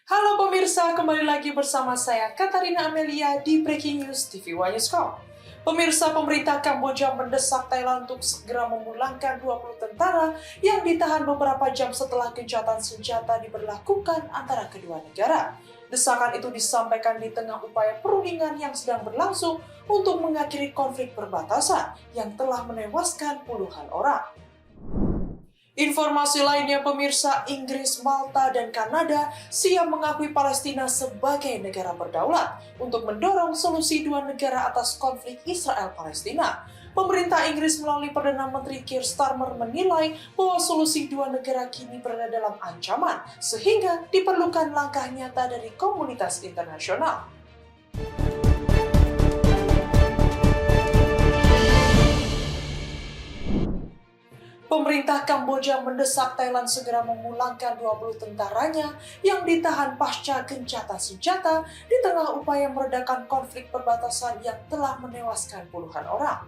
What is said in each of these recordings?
Halo pemirsa, kembali lagi bersama saya Katarina Amelia di Breaking News TV One Newscom. Pemirsa, pemerintah Kamboja mendesak Thailand untuk segera memulangkan 20 tentara yang ditahan beberapa jam setelah gencatan senjata diberlakukan antara kedua negara. Desakan itu disampaikan di tengah upaya perundingan yang sedang berlangsung untuk mengakhiri konflik perbatasan yang telah menewaskan puluhan orang. Informasi lainnya pemirsa, Inggris, Malta, dan Kanada siap mengakui Palestina sebagai negara berdaulat untuk mendorong solusi dua negara atas konflik Israel-Palestina. Pemerintah Inggris melalui Perdana Menteri Keir Starmer menilai bahwa solusi dua negara kini berada dalam ancaman, sehingga diperlukan langkah nyata dari komunitas internasional. Pemerintah Kamboja mendesak Thailand segera memulangkan 20 tentaranya yang ditahan pasca gencatan senjata di tengah upaya meredakan konflik perbatasan yang telah menewaskan puluhan orang.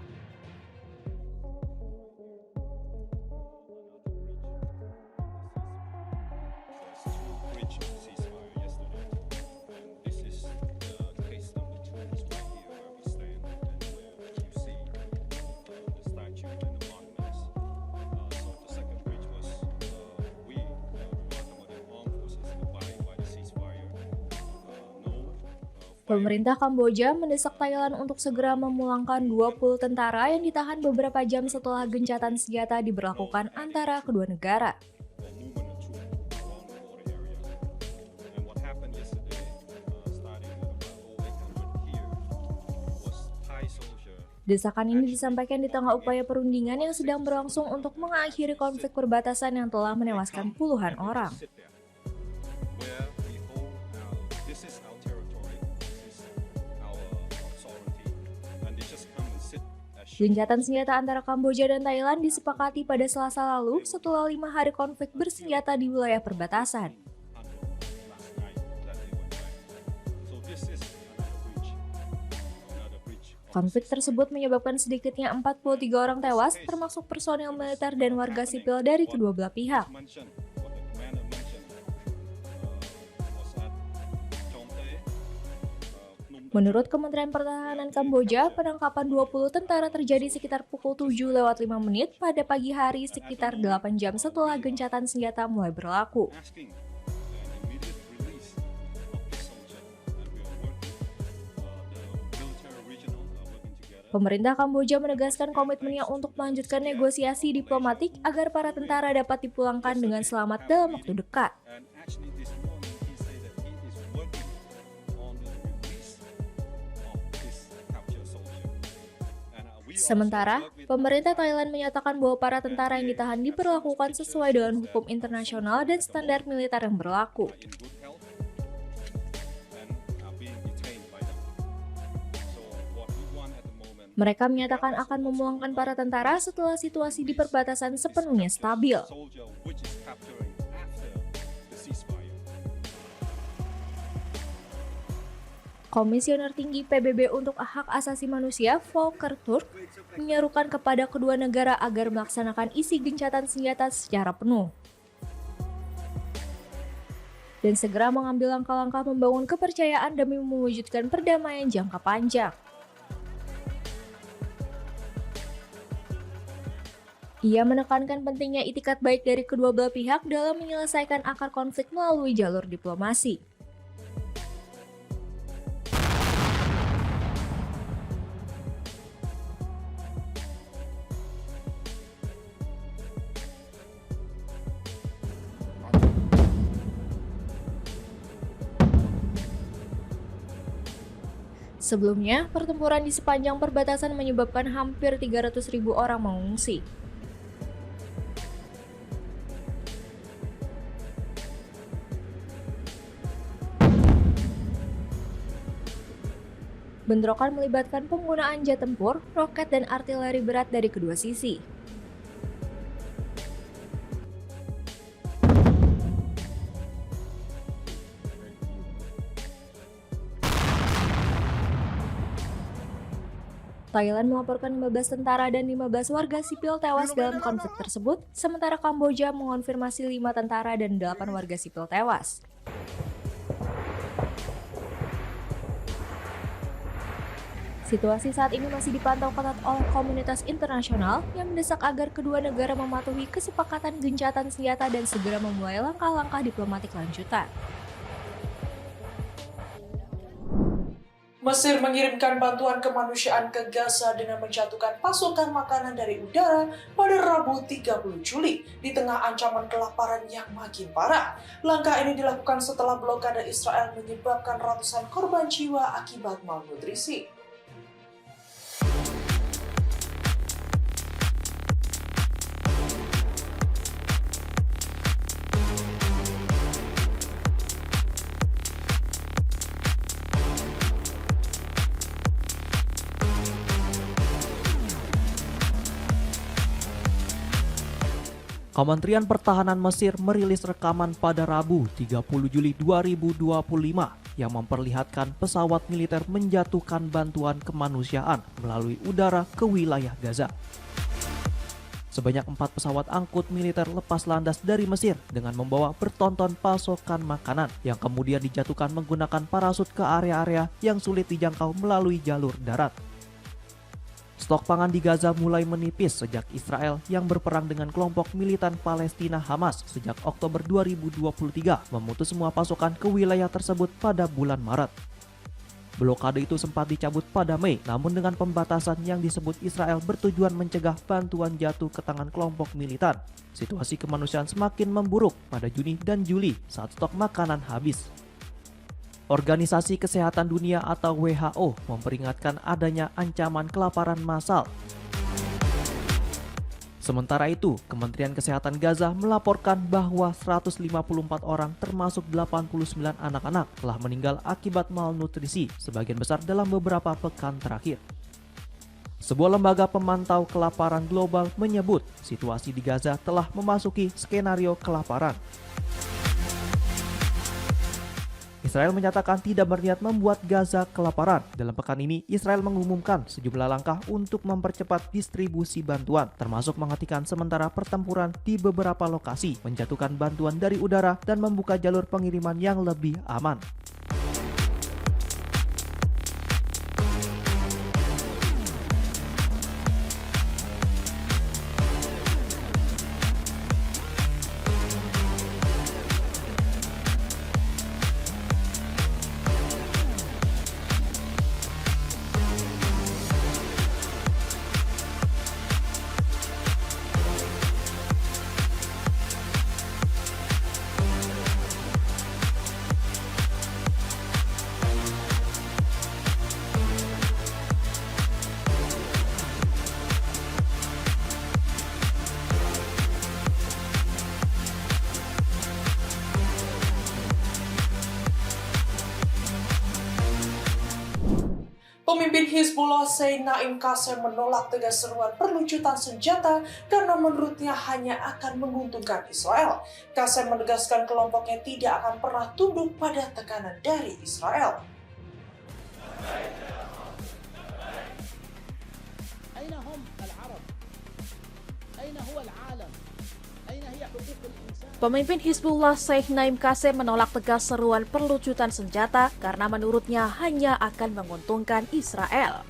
Pemerintah Kamboja mendesak Thailand untuk segera memulangkan 20 tentara yang ditahan beberapa jam setelah gencatan senjata diberlakukan antara kedua negara. Desakan ini disampaikan di tengah upaya perundingan yang sedang berlangsung untuk mengakhiri konflik perbatasan yang telah menewaskan puluhan orang. Gencatan senjata antara Kamboja dan Thailand disepakati pada Selasa lalu setelah 5 hari konflik bersenjata di wilayah perbatasan. Konflik tersebut menyebabkan sedikitnya 43 orang tewas, termasuk personel militer dan warga sipil dari kedua belah pihak. Menurut Kementerian Pertahanan Kamboja, penangkapan 20 tentara terjadi sekitar pukul 7:05 pada pagi hari sekitar 8 jam setelah gencatan senjata mulai berlaku. Pemerintah Kamboja menegaskan komitmennya untuk melanjutkan negosiasi diplomatik agar para tentara dapat dipulangkan dengan selamat dalam waktu dekat. Sementara, pemerintah Thailand menyatakan bahwa para tentara yang ditahan diperlakukan sesuai dengan hukum internasional dan standar militer yang berlaku. Mereka menyatakan akan memulangkan para tentara setelah situasi di perbatasan sepenuhnya stabil. Komisioner Tinggi PBB untuk Hak Asasi Manusia, Volker Turk, menyerukan kepada kedua negara agar melaksanakan isi gencatan senjata secara penuh dan segera mengambil langkah-langkah membangun kepercayaan demi mewujudkan perdamaian jangka panjang. Ia menekankan pentingnya itikat baik dari kedua belah pihak dalam menyelesaikan akar konflik melalui jalur diplomasi. Sebelumnya, pertempuran di sepanjang perbatasan menyebabkan hampir 300.000 orang mengungsi. Bentrokan melibatkan penggunaan jet tempur, roket, dan artileri berat dari kedua sisi. Thailand melaporkan 15 tentara dan 15 warga sipil tewas dalam konflik tersebut, sementara Kamboja mengonfirmasi 5 tentara dan 8 warga sipil tewas. Situasi saat ini masih dipantau ketat oleh komunitas internasional yang mendesak agar kedua negara mematuhi kesepakatan gencatan senjata dan segera memulai langkah-langkah diplomatik lanjutan. Mesir mengirimkan bantuan kemanusiaan ke Gaza dengan menjatuhkan pasokan makanan dari udara pada Rabu 30 Juli di tengah ancaman kelaparan yang makin parah. Langkah ini dilakukan setelah blokade Israel menyebabkan ratusan korban jiwa akibat malnutrisi. Kementerian Pertahanan Mesir merilis rekaman pada Rabu 30 Juli 2025 yang memperlihatkan pesawat militer menjatuhkan bantuan kemanusiaan melalui udara ke wilayah Gaza. Sebanyak 4 pesawat angkut militer lepas landas dari Mesir dengan membawa bertonton pasokan makanan yang kemudian dijatuhkan menggunakan parasut ke area-area yang sulit dijangkau melalui jalur darat. Stok pangan di Gaza mulai menipis sejak Israel yang berperang dengan kelompok militan Palestina Hamas sejak Oktober 2023 memutus semua pasokan ke wilayah tersebut pada bulan Maret. Blokade itu sempat dicabut pada Mei, namun dengan pembatasan yang disebut Israel bertujuan mencegah bantuan jatuh ke tangan kelompok militan. Situasi kemanusiaan semakin memburuk pada Juni dan Juli saat stok makanan habis. Organisasi Kesehatan Dunia atau WHO memperingatkan adanya ancaman kelaparan massal. Sementara itu, Kementerian Kesehatan Gaza melaporkan bahwa 154 orang termasuk 89 anak-anak telah meninggal akibat malnutrisi, sebagian besar dalam beberapa pekan terakhir. Sebuah lembaga pemantau kelaparan global menyebut situasi di Gaza telah memasuki skenario kelaparan. Israel menyatakan tidak berniat membuat Gaza kelaparan. Dalam pekan ini, Israel mengumumkan sejumlah langkah untuk mempercepat distribusi bantuan, termasuk menghentikan sementara pertempuran di beberapa lokasi, menjatuhkan bantuan dari udara, dan membuka jalur pengiriman yang lebih aman. Pemimpin Hizbullah Said Naim Qassem menolak tegas seruan perlucutan senjata karena menurutnya hanya akan menguntungkan Israel. Qassem menegaskan kelompoknya tidak akan pernah tunduk pada tekanan dari Israel. Pemimpin Hizbullah Said Naim Qassem menolak tegas seruan perlucutan senjata karena menurutnya hanya akan menguntungkan Israel.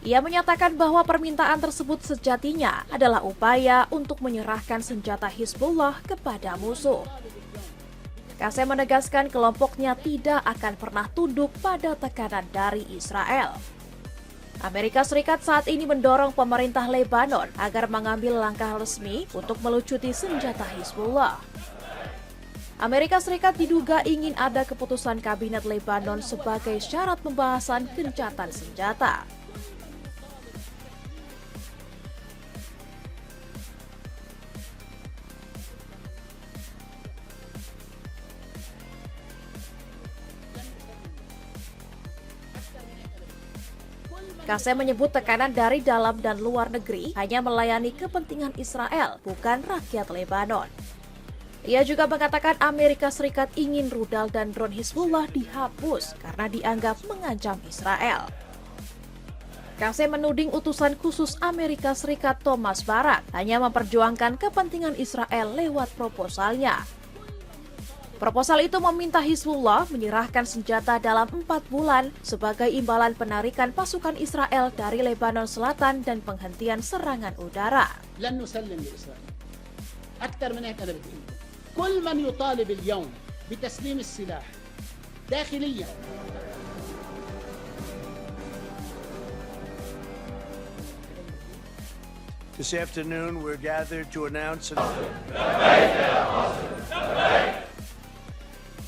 Ia menyatakan bahwa permintaan tersebut sejatinya adalah upaya untuk menyerahkan senjata Hizbullah kepada musuh. Qassem menegaskan kelompoknya tidak akan pernah tunduk pada tekanan dari Israel. Amerika Serikat saat ini mendorong pemerintah Lebanon agar mengambil langkah resmi untuk melucuti senjata Hizbullah. Amerika Serikat diduga ingin ada keputusan kabinet Lebanon sebagai syarat pembahasan gencatan senjata. Qassem menyebut tekanan dari dalam dan luar negeri hanya melayani kepentingan Israel, bukan rakyat Lebanon. Ia juga mengatakan Amerika Serikat ingin rudal dan drone Hizbullah dihapus karena dianggap mengancam Israel. Qassem menuding utusan khusus Amerika Serikat Thomas Barak hanya memperjuangkan kepentingan Israel lewat proposalnya. Proposal itu meminta Hizbullah menyerahkan senjata dalam 4 bulan sebagai imbalan penarikan pasukan Israel dari Lebanon Selatan dan penghentian serangan udara. لن نسلم لإسرائيل أكثر من هيك أنا بدي أقول كل من يطالب اليوم بتسليم السلاح داخليا This afternoon, we're gathered to announce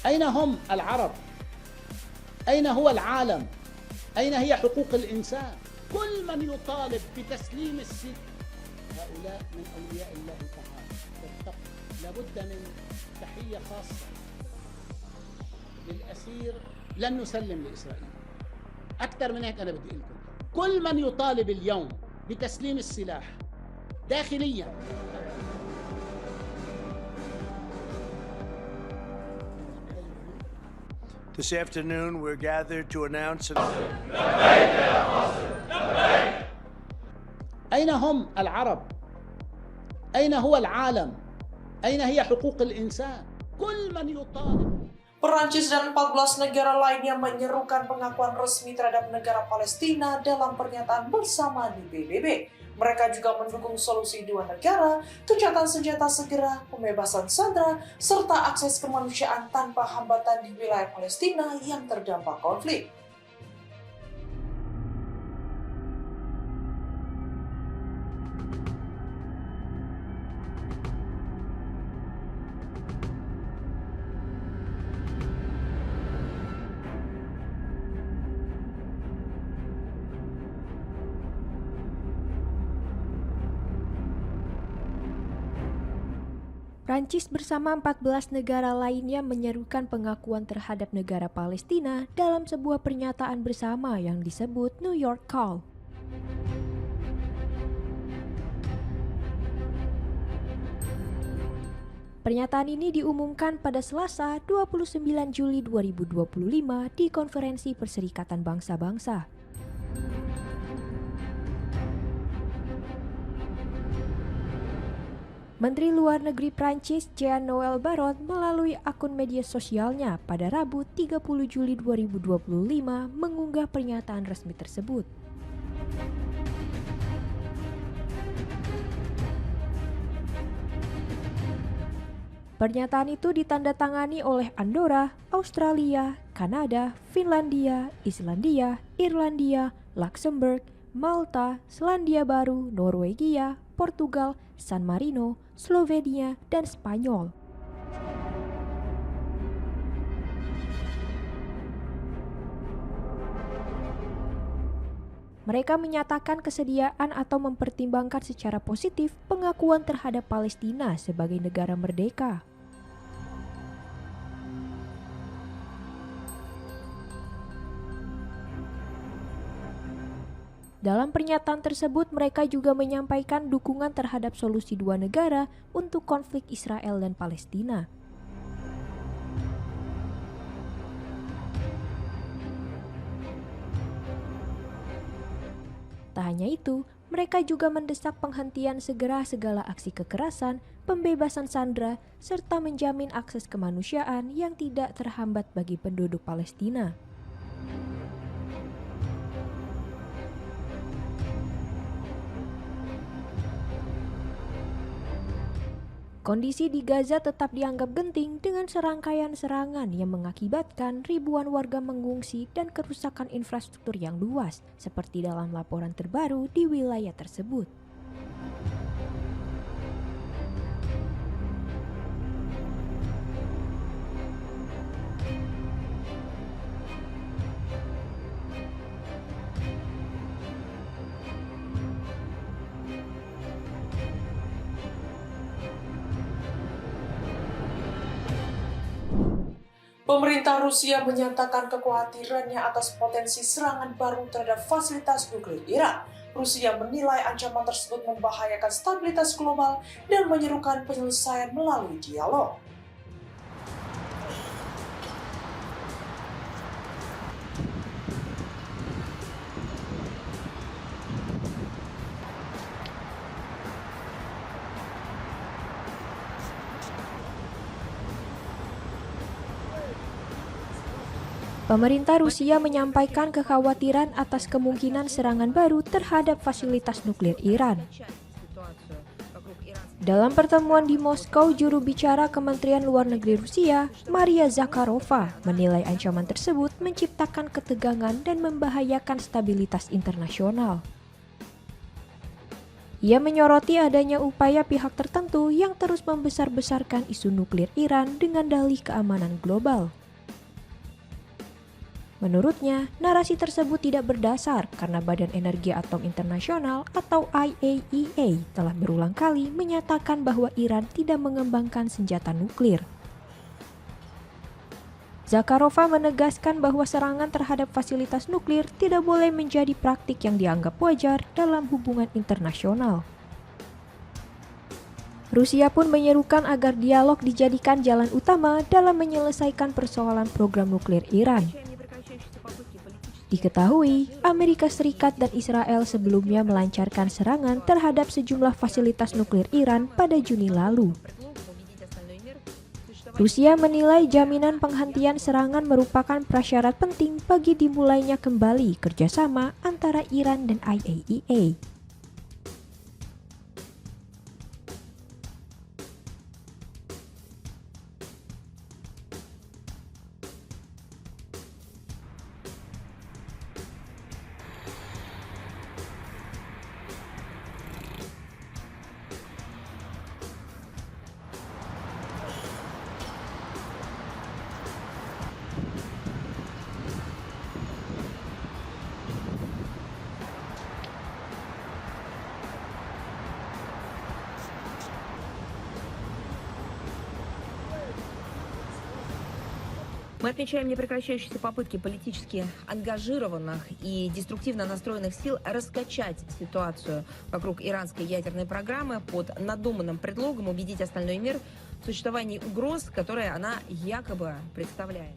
أين هم العرب؟ أين هو العالم؟ أين هي حقوق الإنسان؟ كل من يطالب بتسليم السلاح هؤلاء من أولياء الله تعالى فاتقوا لابد من تحية خاصة للأسير لن نسلم لإسرائيل أكثر من هيك أنا بدي أقول لكم كل من يطالب اليوم بتسليم السلاح داخليا This afternoon, we're gathered to announce أين هم العرب؟ أين هو العالم؟ أين هي حقوق الإنسان؟ كل من يطالب Perancis dan 14 negara lainnya menyerukan pengakuan resmi terhadap negara Palestina dalam pernyataan bersama di PBB. Mereka juga mendukung solusi dua negara, gencatan senjata segera, pembebasan sandera, serta akses kemanusiaan tanpa hambatan di wilayah Palestina yang terdampak konflik. Prancis bersama 14 negara lainnya menyerukan pengakuan terhadap negara Palestina dalam sebuah pernyataan bersama yang disebut New York Call. Pernyataan ini diumumkan pada Selasa 29 Juli 2025 di Konferensi Perserikatan Bangsa-Bangsa. Menteri Luar Negeri Prancis Jean-Noël Barrot melalui akun media sosialnya pada Rabu 30 Juli 2025 mengunggah pernyataan resmi tersebut. Pernyataan itu ditandatangani oleh Andorra, Australia, Kanada, Finlandia, Islandia, Irlandia, Luxembourg, Malta, Selandia Baru, Norwegia, Portugal, San Marino, Slovenia, dan Spanyol. Mereka menyatakan kesediaan atau mempertimbangkan secara positif pengakuan terhadap Palestina sebagai negara merdeka. Dalam pernyataan tersebut, mereka juga menyampaikan dukungan terhadap solusi dua negara untuk konflik Israel dan Palestina. Tak hanya itu, mereka juga mendesak penghentian segera segala aksi kekerasan, pembebasan sandera, serta menjamin akses kemanusiaan yang tidak terhambat bagi penduduk Palestina. Kondisi di Gaza tetap dianggap genting dengan serangkaian serangan yang mengakibatkan ribuan warga mengungsi dan kerusakan infrastruktur yang luas, seperti dalam laporan terbaru di wilayah tersebut. Pemerintah Rusia menyatakan kekhawatirannya atas potensi serangan baru terhadap fasilitas nuklir Iran. Rusia menilai ancaman tersebut membahayakan stabilitas global dan menyerukan penyelesaian melalui dialog. Pemerintah Rusia menyampaikan kekhawatiran atas kemungkinan serangan baru terhadap fasilitas nuklir Iran. Dalam pertemuan di Moskow, juru bicara Kementerian Luar Negeri Rusia, Maria Zakharova, menilai ancaman tersebut menciptakan ketegangan dan membahayakan stabilitas internasional. Ia menyoroti adanya upaya pihak tertentu yang terus membesar-besarkan isu nuklir Iran dengan dalih keamanan global. Menurutnya, narasi tersebut tidak berdasar karena Badan Energi Atom Internasional atau IAEA telah berulang kali menyatakan bahwa Iran tidak mengembangkan senjata nuklir. Zakharova menegaskan bahwa serangan terhadap fasilitas nuklir tidak boleh menjadi praktik yang dianggap wajar dalam hubungan internasional. Rusia pun menyerukan agar dialog dijadikan jalan utama dalam menyelesaikan persoalan program nuklir Iran. Diketahui, Amerika Serikat dan Israel sebelumnya melancarkan serangan terhadap sejumlah fasilitas nuklir Iran pada Juni lalu. Rusia menilai jaminan penghentian serangan merupakan prasyarat penting bagi dimulainya kembali kerjasama antara Iran dan IAEA. Мы отмечаем непрекращающиеся попытки политически ангажированных и деструктивно настроенных сил раскачать ситуацию вокруг иранской ядерной программы под надуманным предлогом убедить остальной мир в существовании угроз, которые она якобы представляет.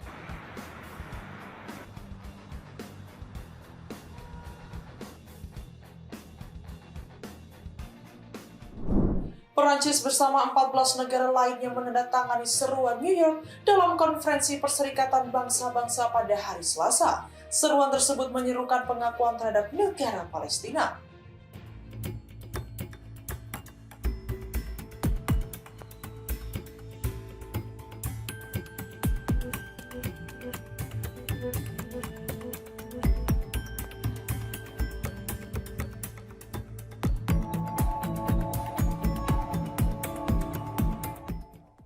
Perancis bersama 14 negara lainnya menandatangani seruan New York dalam konferensi Perserikatan Bangsa-Bangsa pada hari Selasa. Seruan tersebut menyerukan pengakuan terhadap negara Palestina.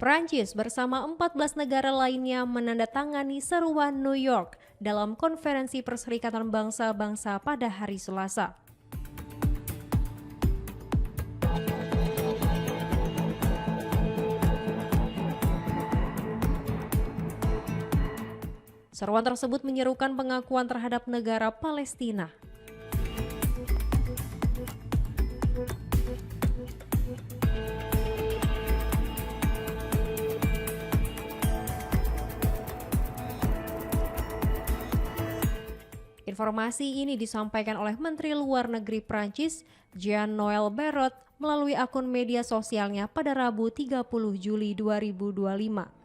Perancis bersama 14 negara lainnya menandatangani seruan New York dalam konferensi Perserikatan Bangsa-Bangsa pada hari Selasa. Seruan tersebut menyerukan pengakuan terhadap negara Palestina. Informasi ini disampaikan oleh Menteri Luar Negeri Prancis, Jean-Noël Barrot, melalui akun media sosialnya pada Rabu 30 Juli 2025.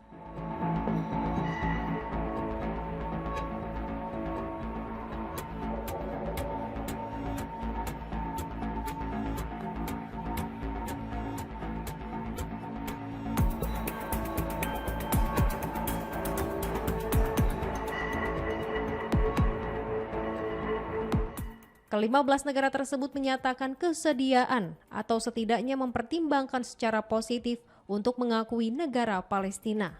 Ke-15 negara tersebut menyatakan kesediaan atau setidaknya mempertimbangkan secara positif untuk mengakui negara Palestina.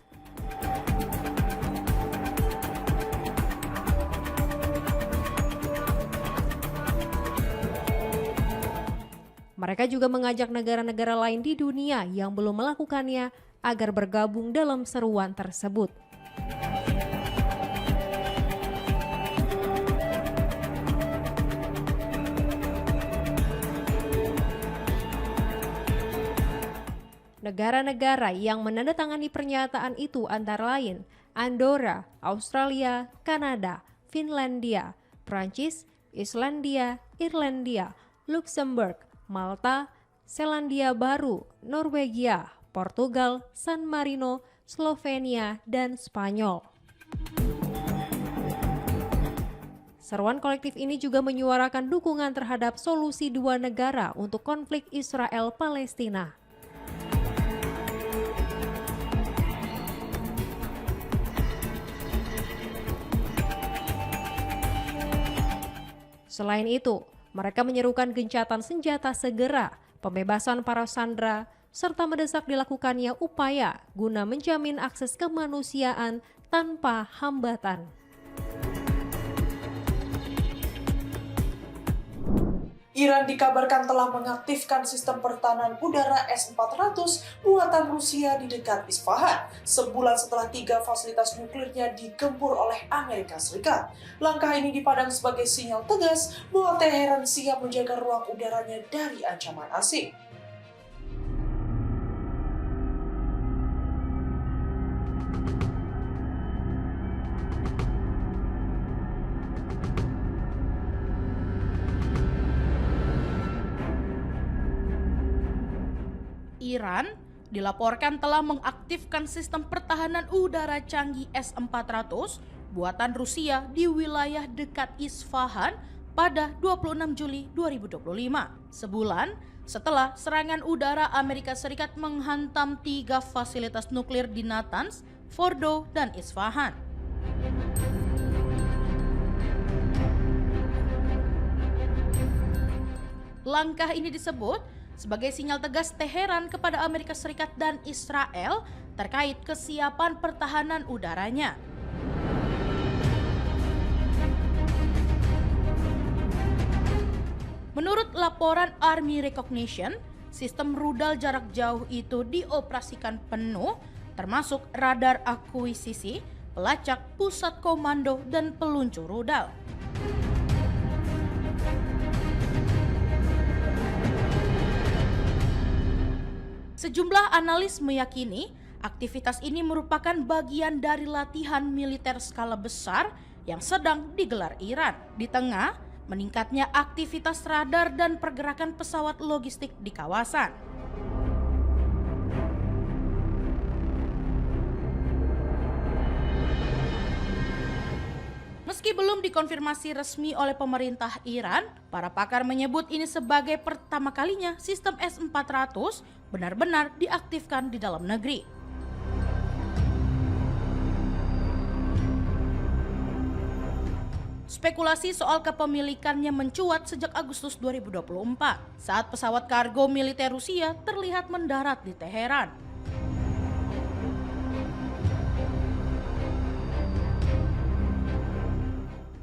Mereka juga mengajak negara-negara lain di dunia yang belum melakukannya agar bergabung dalam seruan tersebut. Negara-negara yang menandatangani pernyataan itu antara lain Andorra, Australia, Kanada, Finlandia, Prancis, Islandia, Irlandia, Luxembourg, Malta, Selandia Baru, Norwegia, Portugal, San Marino, Slovenia, dan Spanyol. Seruan kolektif ini juga menyuarakan dukungan terhadap solusi dua negara untuk konflik Israel-Palestina. Selain itu, mereka menyerukan gencatan senjata segera, pembebasan para sandera, serta mendesak dilakukannya upaya guna menjamin akses kemanusiaan tanpa hambatan. Iran dikabarkan telah mengaktifkan sistem pertahanan udara S-400 buatan Rusia di dekat Isfahan, sebulan setelah 3 fasilitas nuklirnya digempur oleh Amerika Serikat. Langkah ini dipandang sebagai sinyal tegas bahwa Teheran siap menjaga ruang udaranya dari ancaman asing. Iran dilaporkan telah mengaktifkan sistem pertahanan udara canggih S-400 buatan Rusia di wilayah dekat Isfahan pada 26 Juli 2025, sebulan setelah serangan udara Amerika Serikat menghantam 3 fasilitas nuklir di Natanz, Fordo, dan Isfahan. Langkah ini disebut sebagai sinyal tegas Teheran kepada Amerika Serikat dan Israel terkait kesiapan pertahanan udaranya. Menurut laporan Army Recognition, sistem rudal jarak jauh itu dioperasikan penuh, termasuk radar akuisisi, pelacak, pusat komando, dan peluncur rudal. Sejumlah analis meyakini aktivitas ini merupakan bagian dari latihan militer skala besar yang sedang digelar Iran di tengah meningkatnya aktivitas radar dan pergerakan pesawat logistik di kawasan. Meski belum dikonfirmasi resmi oleh pemerintah Iran, para pakar menyebut ini sebagai pertama kalinya sistem S-400 benar-benar diaktifkan di dalam negeri. Spekulasi soal kepemilikannya mencuat sejak Agustus 2024 saat pesawat kargo militer Rusia terlihat mendarat di Teheran.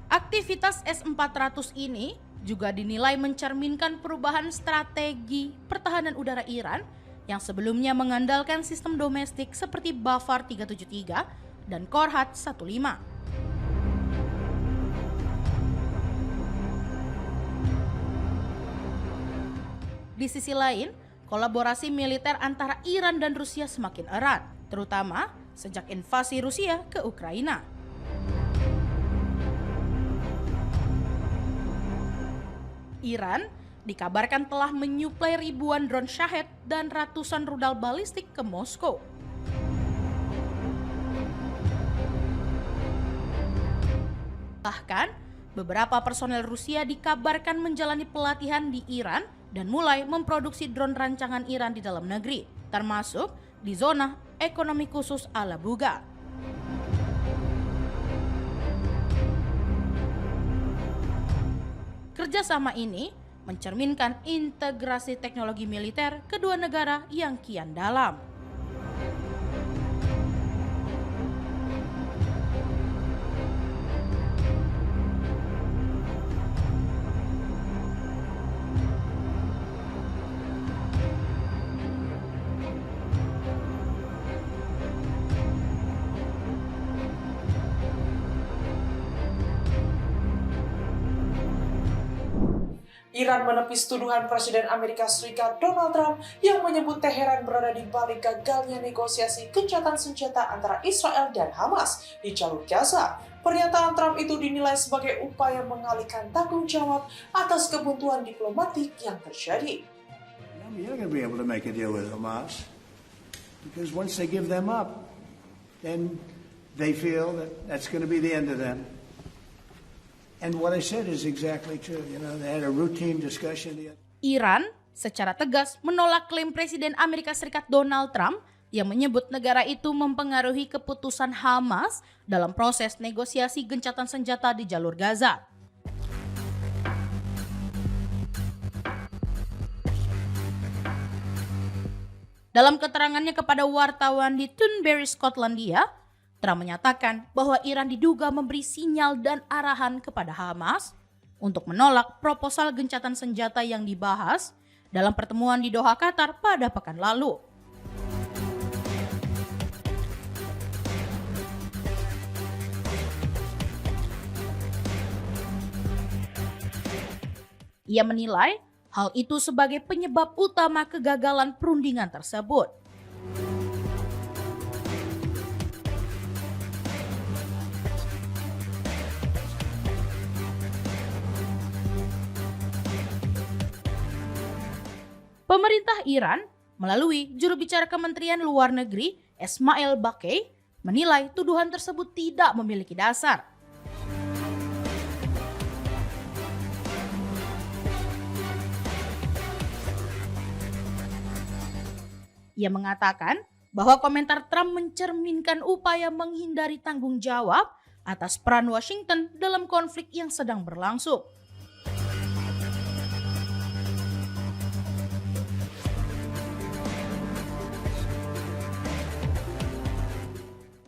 Aktivitas S-400 ini juga dinilai mencerminkan perubahan strategi pertahanan udara Iran yang sebelumnya mengandalkan sistem domestik seperti Bafar 373 dan Korhat 15. Di sisi lain, kolaborasi militer antara Iran dan Rusia semakin erat, terutama sejak invasi Rusia ke Ukraina. Iran dikabarkan telah menyuplai ribuan drone Shahed dan ratusan rudal balistik ke Moskow. Bahkan, beberapa personel Rusia dikabarkan menjalani pelatihan di Iran dan mulai memproduksi drone rancangan Iran di dalam negeri, termasuk di zona ekonomi khusus Alabuga. Kerjasama ini mencerminkan integrasi teknologi militer kedua negara yang kian dalam. Iran menepis tuduhan Presiden Amerika Serikat Donald Trump yang menyebut Teheran berada di balik gagalnya negosiasi gencatan senjata antara Israel dan Hamas di jalur Gaza. Pernyataan Trump itu dinilai sebagai upaya mengalihkan tanggung jawab atas kebuntuan diplomatik yang terjadi. You're not going to be able to make a deal with Hamas because once they give them up, then they feel that that's going to be the end of them. And what I said is exactly true. You know, they had a routine discussion. Iran secara tegas menolak klaim Presiden Amerika Serikat Donald Trump yang menyebut negara itu mempengaruhi keputusan Hamas dalam proses negosiasi gencatan senjata di jalur Gaza. Dalam keterangannya kepada wartawan di Turnberry, Skotlandia, Trump menyatakan bahwa Iran diduga memberi sinyal dan arahan kepada Hamas untuk menolak proposal gencatan senjata yang dibahas dalam pertemuan di Doha, Qatar pada pekan lalu. Ia menilai hal itu sebagai penyebab utama kegagalan perundingan tersebut. Pemerintah Iran melalui juru bicara Kementerian Luar Negeri Esmail Baqi menilai tuduhan tersebut tidak memiliki dasar. Ia mengatakan bahwa komentar Trump mencerminkan upaya menghindari tanggung jawab atas peran Washington dalam konflik yang sedang berlangsung.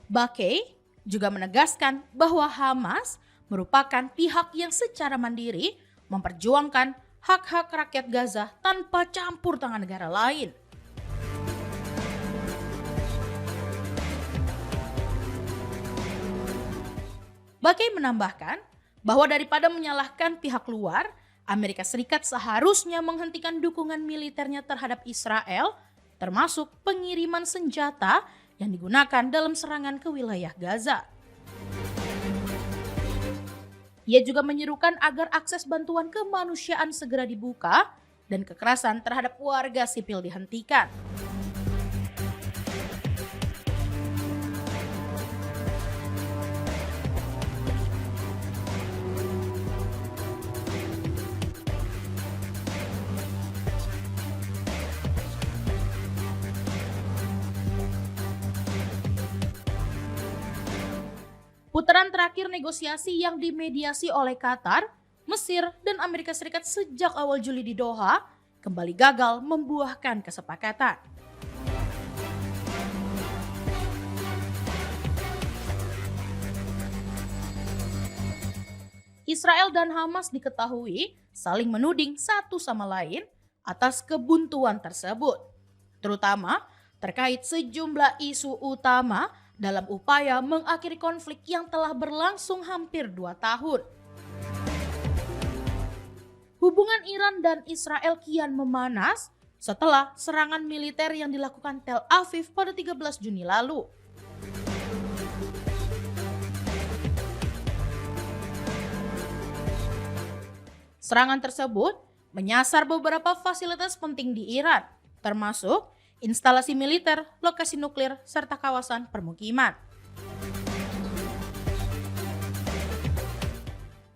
Baqi juga menegaskan bahwa Hamas merupakan pihak yang secara mandiri memperjuangkan hak-hak rakyat Gaza tanpa campur tangan negara lain. Baqi menambahkan bahwa daripada menyalahkan pihak luar, Amerika Serikat seharusnya menghentikan dukungan militernya terhadap Israel, termasuk pengiriman senjata yang digunakan dalam serangan ke wilayah Gaza. Ia juga menyerukan agar akses bantuan kemanusiaan segera dibuka dan kekerasan terhadap warga sipil dihentikan. Putaran terakhir negosiasi yang dimediasi oleh Qatar, Mesir, dan Amerika Serikat sejak awal Juli di Doha kembali gagal membuahkan kesepakatan. Israel dan Hamas diketahui saling menuding satu sama lain atas kebuntuan tersebut, terutama terkait sejumlah isu utama dalam upaya mengakhiri konflik yang telah berlangsung hampir 2 tahun. Hubungan Iran dan Israel kian memanas setelah serangan militer yang dilakukan Tel Aviv pada 13 Juni lalu. Serangan tersebut menyasar beberapa fasilitas penting di Iran, termasuk instalasi militer, lokasi nuklir, serta kawasan permukiman.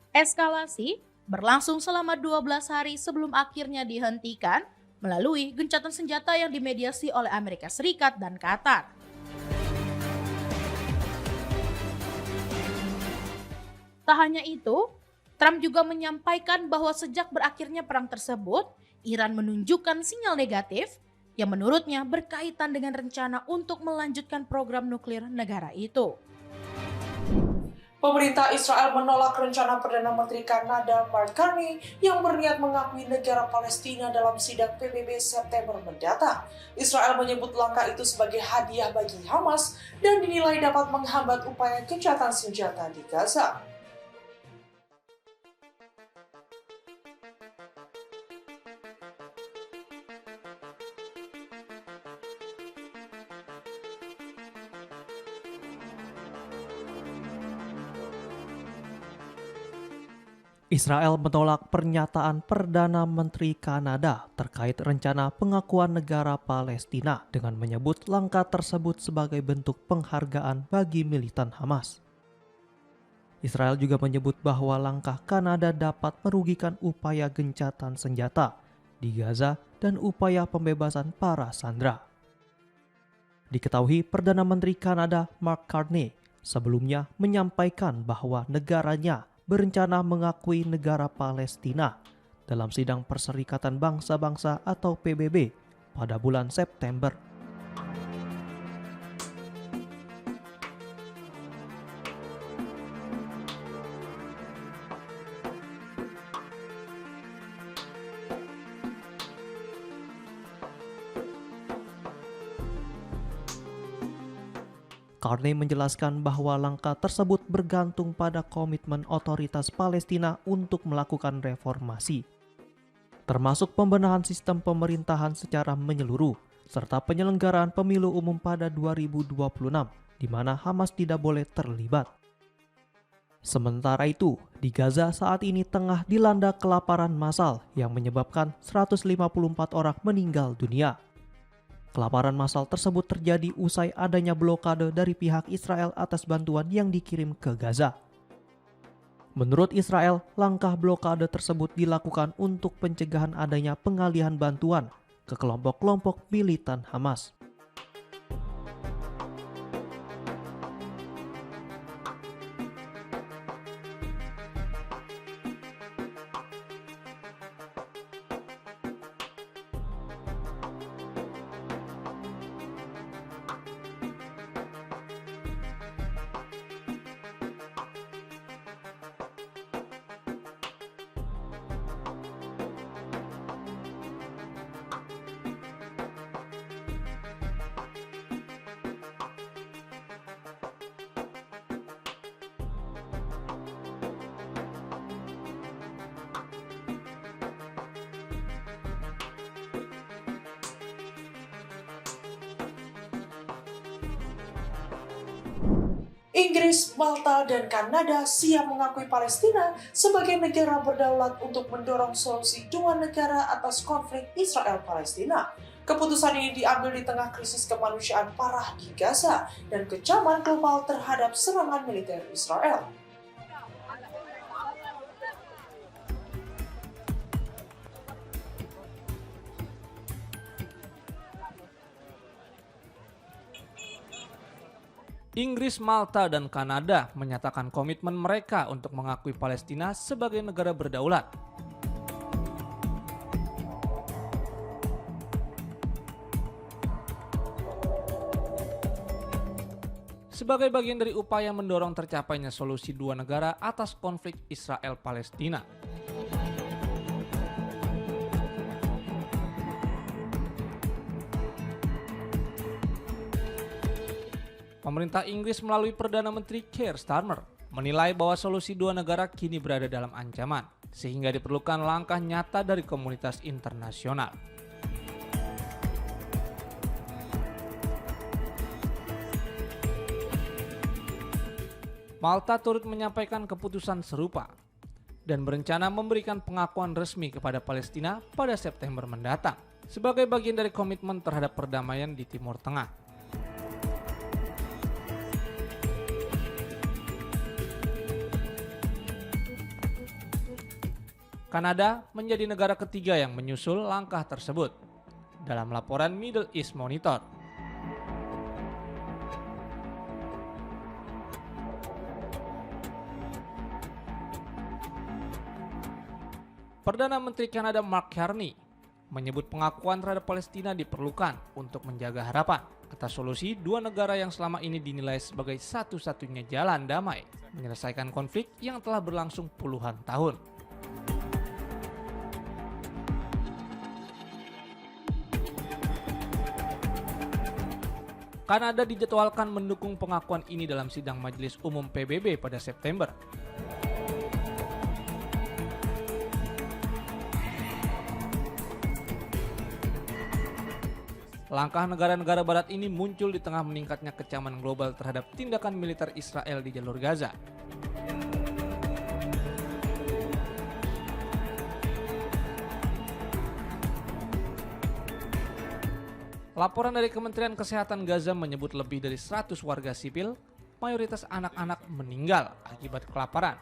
Eskalasi berlangsung selama 12 hari sebelum akhirnya dihentikan melalui gencatan senjata yang dimediasi oleh Amerika Serikat dan Qatar. Tak hanya itu, Trump juga menyampaikan bahwa sejak berakhirnya perang tersebut, Iran menunjukkan sinyal negatif yang menurutnya berkaitan dengan rencana untuk melanjutkan program nuklir negara itu. Pemerintah Israel menolak rencana Perdana Menteri Kanada Mark Carney yang berniat mengakui negara Palestina dalam sidang PBB September mendatang. Israel menyebut langkah itu sebagai hadiah bagi Hamas dan dinilai dapat menghambat upaya gencatan senjata di Gaza. Israel menolak pernyataan Perdana Menteri Kanada terkait rencana pengakuan negara Palestina dengan menyebut langkah tersebut sebagai bentuk penghargaan bagi militan Hamas. Israel juga menyebut bahwa langkah Kanada dapat merugikan upaya gencatan senjata di Gaza dan upaya pembebasan para sandera. Diketahui Perdana Menteri Kanada Mark Carney sebelumnya menyampaikan bahwa negaranya berencana mengakui negara Palestina dalam sidang Perserikatan Bangsa-Bangsa atau PBB pada bulan September. Carney menjelaskan bahwa langkah tersebut bergantung pada komitmen otoritas Palestina untuk melakukan reformasi, termasuk pembenahan sistem pemerintahan secara menyeluruh, serta penyelenggaraan pemilu umum pada 2026, di mana Hamas tidak boleh terlibat. Sementara itu, di Gaza saat ini tengah dilanda kelaparan massal yang menyebabkan 154 orang meninggal dunia. Kelaparan massal tersebut terjadi usai adanya blokade dari pihak Israel atas bantuan yang dikirim ke Gaza. Menurut Israel, langkah blokade tersebut dilakukan untuk pencegahan adanya pengalihan bantuan ke kelompok-kelompok militan Hamas. Inggris, Malta, dan Kanada siap mengakui Palestina sebagai negara berdaulat untuk mendorong solusi dua negara atas konflik Israel-Palestina. Keputusan ini diambil di tengah krisis kemanusiaan parah di Gaza dan kecaman global terhadap serangan militer Israel. Inggris, Malta, dan Kanada menyatakan komitmen mereka untuk mengakui Palestina sebagai negara berdaulat. Sebagai bagian dari upaya mendorong tercapainya solusi dua negara atas konflik Israel-Palestina. Pemerintah Inggris melalui Perdana Menteri Keir Starmer menilai bahwa solusi dua negara kini berada dalam ancaman, sehingga diperlukan langkah nyata dari komunitas internasional. Malta turut menyampaikan keputusan serupa dan berencana memberikan pengakuan resmi kepada Palestina pada September mendatang sebagai bagian dari komitmen terhadap perdamaian di Timur Tengah. Kanada menjadi negara ketiga yang menyusul langkah tersebut dalam laporan Middle East Monitor. Perdana Menteri Kanada Mark Carney menyebut pengakuan terhadap Palestina diperlukan untuk menjaga harapan atas solusi dua negara yang selama ini dinilai sebagai satu-satunya jalan damai menyelesaikan konflik yang telah berlangsung puluhan tahun. Kanada dijadwalkan mendukung pengakuan ini dalam sidang Majelis Umum PBB pada September. Langkah negara-negara barat ini muncul di tengah meningkatnya kecaman global terhadap tindakan militer Israel di jalur Gaza. Laporan dari Kementerian Kesehatan Gaza menyebut lebih dari 100 warga sipil mayoritas anak-anak meninggal akibat kelaparan.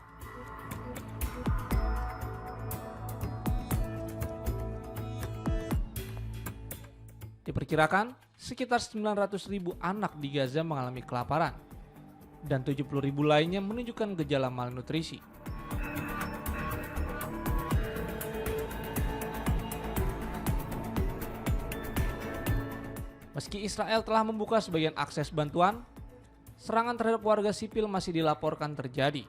Diperkirakan sekitar 900.000 anak di Gaza mengalami kelaparan dan 70.000 lainnya menunjukkan gejala malnutrisi. Meski Israel telah membuka sebagian akses bantuan, serangan terhadap warga sipil masih dilaporkan terjadi.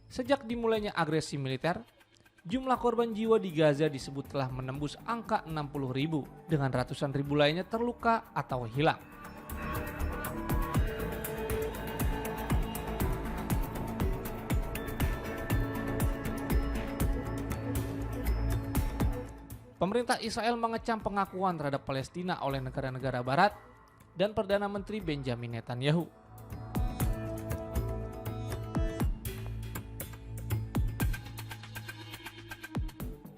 Sejak dimulainya agresi militer, jumlah korban jiwa di Gaza disebut telah menembus angka 60.000 dengan ratusan ribu lainnya terluka atau hilang. Pemerintah Israel mengecam pengakuan terhadap Palestina oleh negara-negara barat dan Perdana Menteri Benjamin Netanyahu.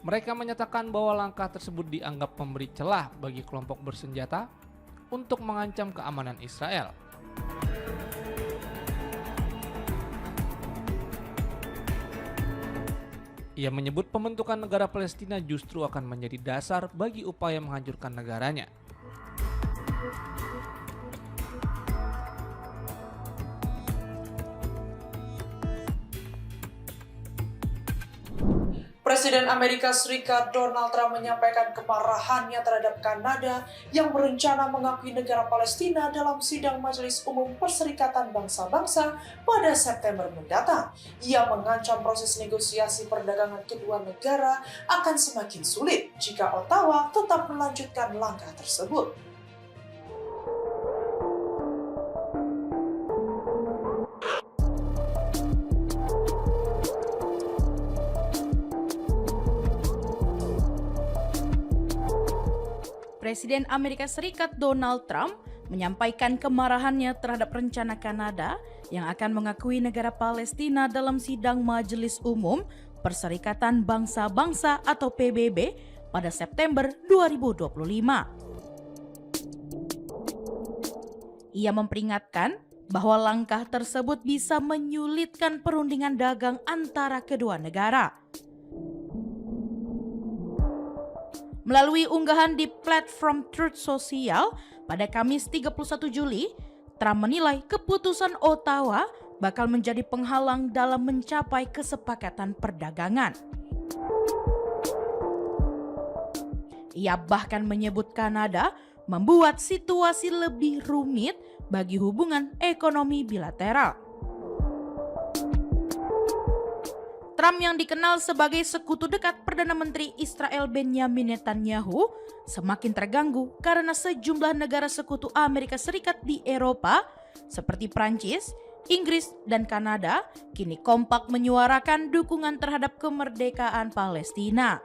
Mereka menyatakan bahwa langkah tersebut dianggap memberi celah bagi kelompok bersenjata untuk mengancam keamanan Israel. Ia menyebut pembentukan negara Palestina justru akan menjadi dasar bagi upaya menghancurkan negaranya. Presiden Amerika Serikat Donald Trump menyampaikan kemarahannya terhadap Kanada yang berencana mengakui negara Palestina dalam sidang Majelis Umum Perserikatan Bangsa-Bangsa pada September mendatang. Ia mengancam proses negosiasi perdagangan kedua negara akan semakin sulit jika Ottawa tetap melanjutkan langkah tersebut. Presiden Amerika Serikat Donald Trump menyampaikan kemarahannya terhadap rencana Kanada yang akan mengakui negara Palestina dalam sidang Majelis Umum Perserikatan Bangsa-Bangsa atau PBB pada September 2025. Ia memperingatkan bahwa langkah tersebut bisa menyulitkan perundingan dagang antara kedua negara. Melalui unggahan di platform Truth Social pada Kamis 31 Juli, Trump menilai keputusan Ottawa bakal menjadi penghalang dalam mencapai kesepakatan perdagangan. Ia bahkan menyebut Kanada membuat situasi lebih rumit bagi hubungan ekonomi bilateral. Trump yang dikenal sebagai sekutu dekat Perdana Menteri Israel Benjamin Netanyahu semakin terganggu karena sejumlah negara sekutu Amerika Serikat di Eropa seperti Prancis, Inggris, dan Kanada kini kompak menyuarakan dukungan terhadap kemerdekaan Palestina.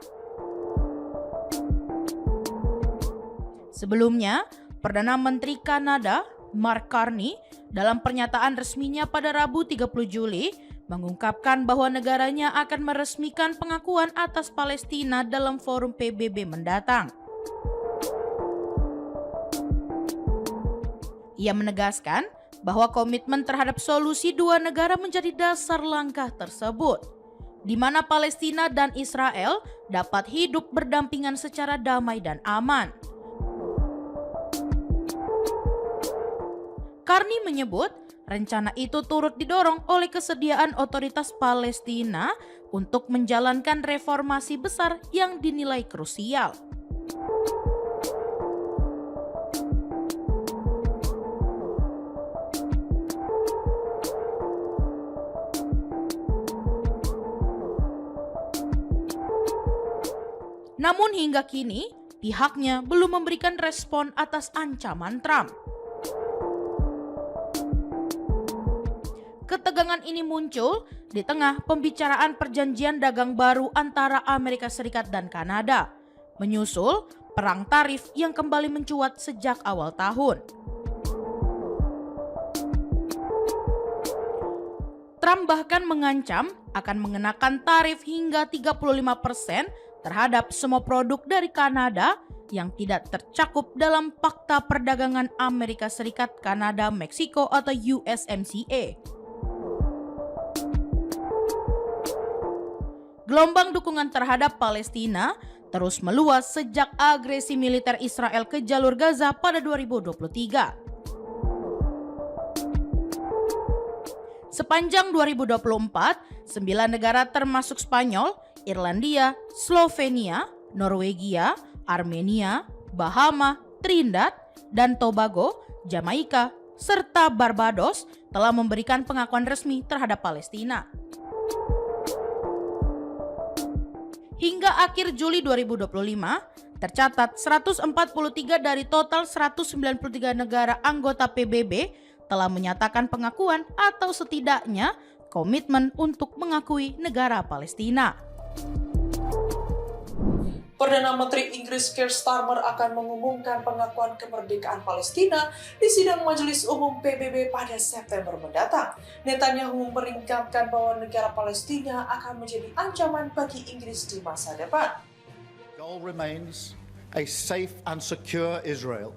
Sebelumnya, Perdana Menteri Kanada Mark Carney dalam pernyataan resminya pada Rabu 30 Juli mengungkapkan bahwa negaranya akan meresmikan pengakuan atas Palestina dalam forum PBB mendatang. Ia menegaskan bahwa komitmen terhadap solusi dua negara menjadi dasar langkah tersebut, di mana Palestina dan Israel dapat hidup berdampingan secara damai dan aman. Carney menyebut rencana itu turut didorong oleh kesediaan otoritas Palestina untuk menjalankan reformasi besar yang dinilai krusial. Namun hingga kini, pihaknya belum memberikan respon atas ancaman Trump. Ketegangan ini muncul di tengah pembicaraan perjanjian dagang baru antara Amerika Serikat dan Kanada, menyusul perang tarif yang kembali mencuat sejak awal tahun. Trump bahkan mengancam akan mengenakan tarif hingga 35% terhadap semua produk dari Kanada yang tidak tercakup dalam Fakta Perdagangan Amerika Serikat Kanada Meksiko atau USMCA. Gelombang dukungan terhadap Palestina terus meluas sejak agresi militer Israel ke jalur Gaza pada 2023. Sepanjang 2024, 9 negara termasuk Spanyol, Irlandia, Slovenia, Norwegia, Armenia, Bahama, Trinidad, dan Tobago, Jamaika, serta Barbados telah memberikan pengakuan resmi terhadap Palestina. Hingga akhir Juli 2025, tercatat 143 dari total 193 negara anggota PBB telah menyatakan pengakuan atau setidaknya komitmen untuk mengakui negara Palestina. Perdana Menteri Inggris Keir Starmer akan mengumumkan pengakuan kemerdekaan Palestina di sidang Majelis Umum PBB pada September mendatang. Netanyahu memperingatkan bahwa negara Palestina akan menjadi ancaman bagi Inggris di masa depan. The goal remains a safe and secure Israel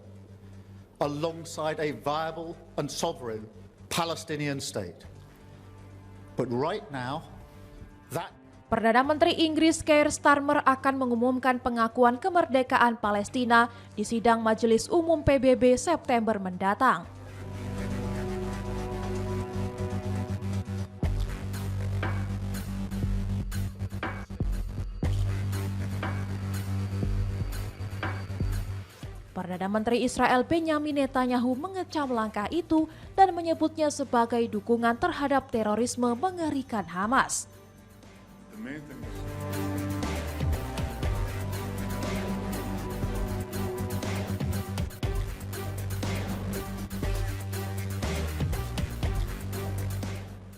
alongside a viable and sovereign Palestinian state. But right now, that Perdana Menteri Inggris Keir Starmer akan mengumumkan pengakuan kemerdekaan Palestina di sidang Majelis Umum PBB September mendatang. Perdana Menteri Israel Benjamin Netanyahu mengecam langkah itu dan menyebutnya sebagai dukungan terhadap terorisme mengerikan Hamas.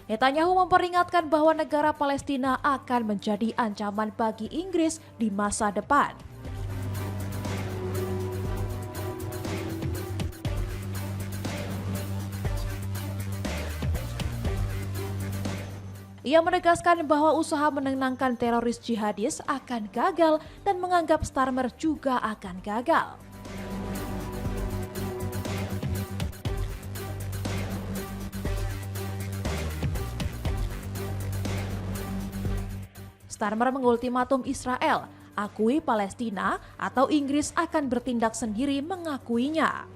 Netanyahu memperingatkan bahwa negara Palestina akan menjadi ancaman bagi Inggris di masa depan. Ia menegaskan bahwa usaha menenangkan teroris jihadis akan gagal dan menganggap Starmer juga akan gagal. Starmer mengultimatum Israel, akui Palestina atau Inggris akan bertindak sendiri mengakuinya.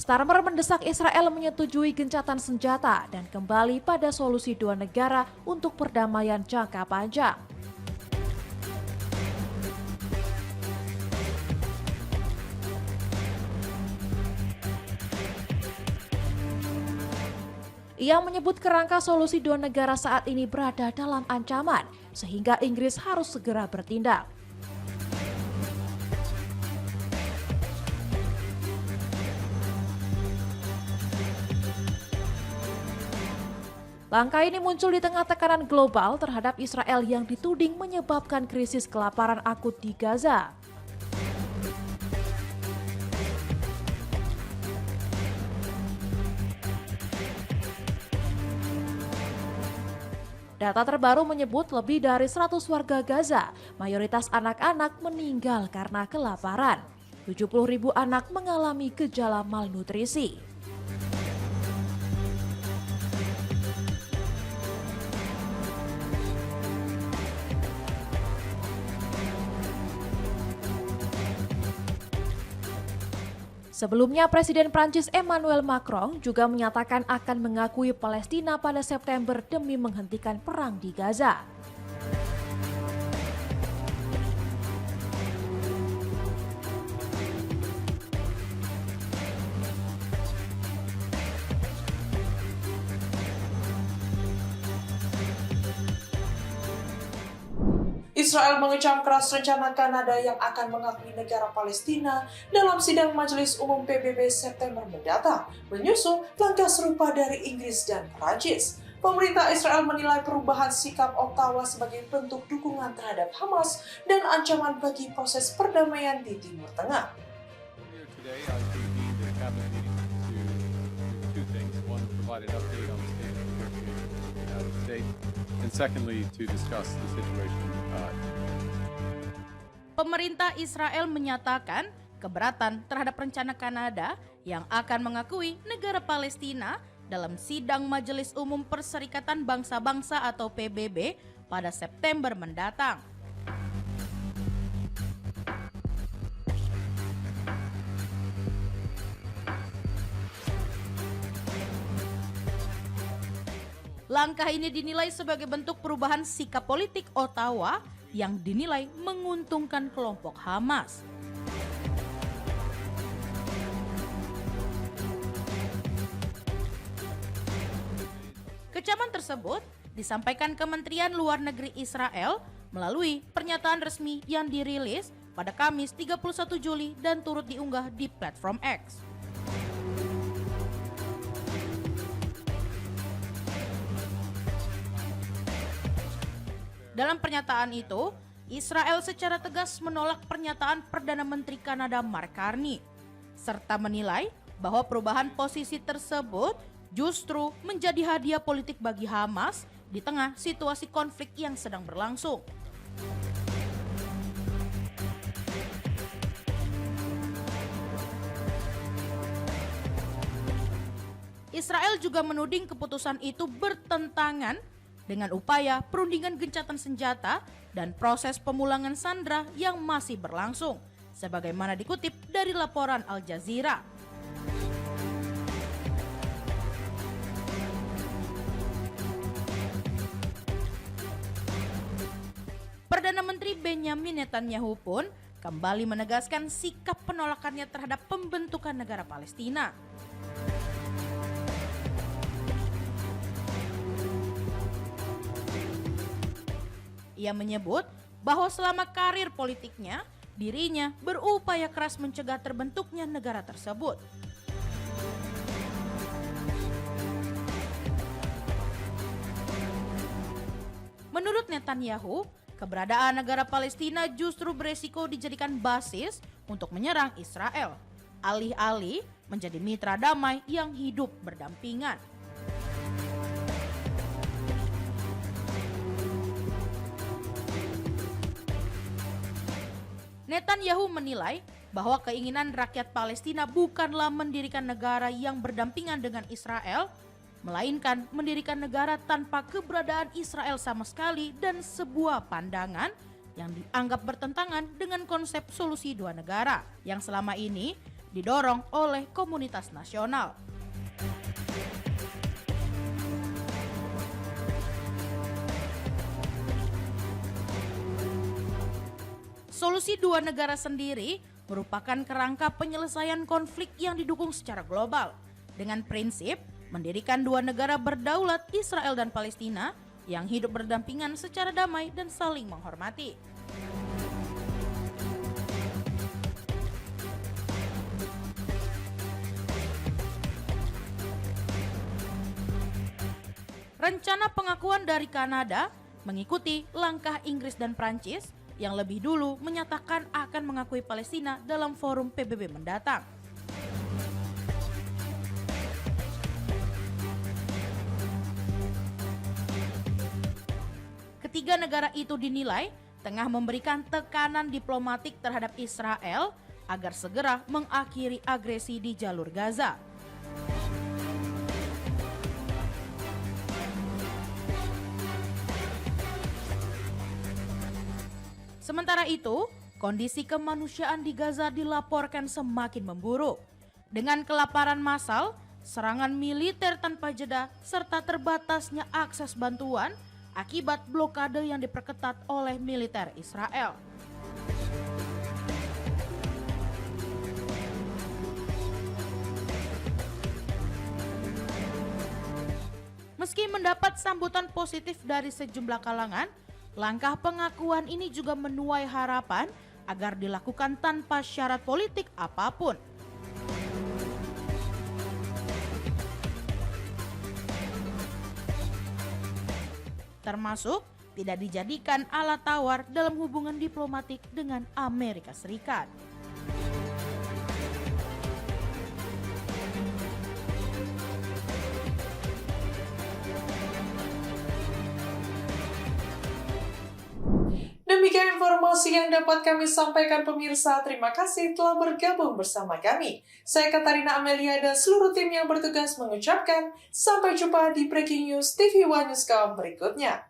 Starmer mendesak Israel menyetujui gencatan senjata dan kembali pada solusi dua negara untuk perdamaian jangka panjang. Ia menyebut kerangka solusi dua negara saat ini berada dalam ancaman, sehingga Inggris harus segera bertindak. Langkah ini muncul di tengah tekanan global terhadap Israel yang dituding menyebabkan krisis kelaparan akut di Gaza. Data terbaru menyebut lebih dari 100 warga Gaza, mayoritas anak-anak, meninggal karena kelaparan. 70.000 anak mengalami gejala malnutrisi. Sebelumnya, Presiden Prancis Emmanuel Macron juga menyatakan akan mengakui Palestina pada September demi menghentikan perang di Gaza. Israel mengecam keras rencana Kanada yang akan mengakui negara Palestina dalam sidang Majelis Umum PBB September mendatang, menyusul langkah serupa dari Inggris dan Prancis. Pemerintah Israel menilai perubahan sikap Ottawa sebagai bentuk dukungan terhadap Hamas dan ancaman bagi proses perdamaian di Timur Tengah. Today, I convened a cabinet meeting provide an update on the state of negotiations with the United States, and secondly, to discuss the situation. Pemerintah Israel menyatakan keberatan terhadap rencana Kanada yang akan mengakui negara Palestina dalam sidang Majelis Umum Perserikatan Bangsa-Bangsa atau PBB pada September mendatang. Langkah ini dinilai sebagai bentuk perubahan sikap politik Ottawa yang dinilai menguntungkan kelompok Hamas. Kecaman tersebut disampaikan Kementerian Luar Negeri Israel melalui pernyataan resmi yang dirilis pada Kamis 31 Juli dan turut diunggah di platform X. Dalam pernyataan itu, Israel secara tegas menolak pernyataan Perdana Menteri Kanada Mark Carney, serta menilai bahwa perubahan posisi tersebut justru menjadi hadiah politik bagi Hamas di tengah situasi konflik yang sedang berlangsung. Israel juga menuding keputusan itu bertentangan dengan upaya perundingan gencatan senjata dan proses pemulangan sandera yang masih berlangsung, sebagaimana dikutip dari laporan Al Jazeera. Perdana Menteri Benjamin Netanyahu pun kembali menegaskan sikap penolakannya terhadap pembentukan negara Palestina. Ia menyebut bahwa selama karir politiknya, dirinya berupaya keras mencegah terbentuknya negara tersebut. Menurut Netanyahu, keberadaan negara Palestina justru beresiko dijadikan basis untuk menyerang Israel, alih-alih menjadi mitra damai yang hidup berdampingan. Netanyahu menilai bahwa keinginan rakyat Palestina bukanlah mendirikan negara yang berdampingan dengan Israel, melainkan mendirikan negara tanpa keberadaan Israel sama sekali dan sebuah pandangan yang dianggap bertentangan dengan konsep solusi dua negara yang selama ini didorong oleh komunitas nasional. Solusi dua negara sendiri merupakan kerangka penyelesaian konflik yang didukung secara global dengan prinsip mendirikan dua negara berdaulat Israel dan Palestina yang hidup berdampingan secara damai dan saling menghormati. Rencana pengakuan dari Kanada mengikuti langkah Inggris dan Prancis yang lebih dulu menyatakan akan mengakui Palestina dalam forum PBB mendatang. Ketiga negara itu dinilai tengah memberikan tekanan diplomatik terhadap Israel agar segera mengakhiri agresi di jalur Gaza. Sementara itu, kondisi kemanusiaan di Gaza dilaporkan semakin memburuk. Dengan kelaparan massal, serangan militer tanpa jeda, serta terbatasnya akses bantuan akibat blokade yang diperketat oleh militer Israel. Meski mendapat sambutan positif dari sejumlah kalangan, langkah pengakuan ini juga menuai harapan agar dilakukan tanpa syarat politik apapun. Termasuk tidak dijadikan alat tawar dalam hubungan diplomatik dengan Amerika Serikat. Demikian informasi yang dapat kami sampaikan pemirsa. Terima kasih telah bergabung bersama kami. Saya Katarina Amelia dan seluruh tim yang bertugas mengucapkan sampai jumpa di Breaking News TV One Newscom berikutnya.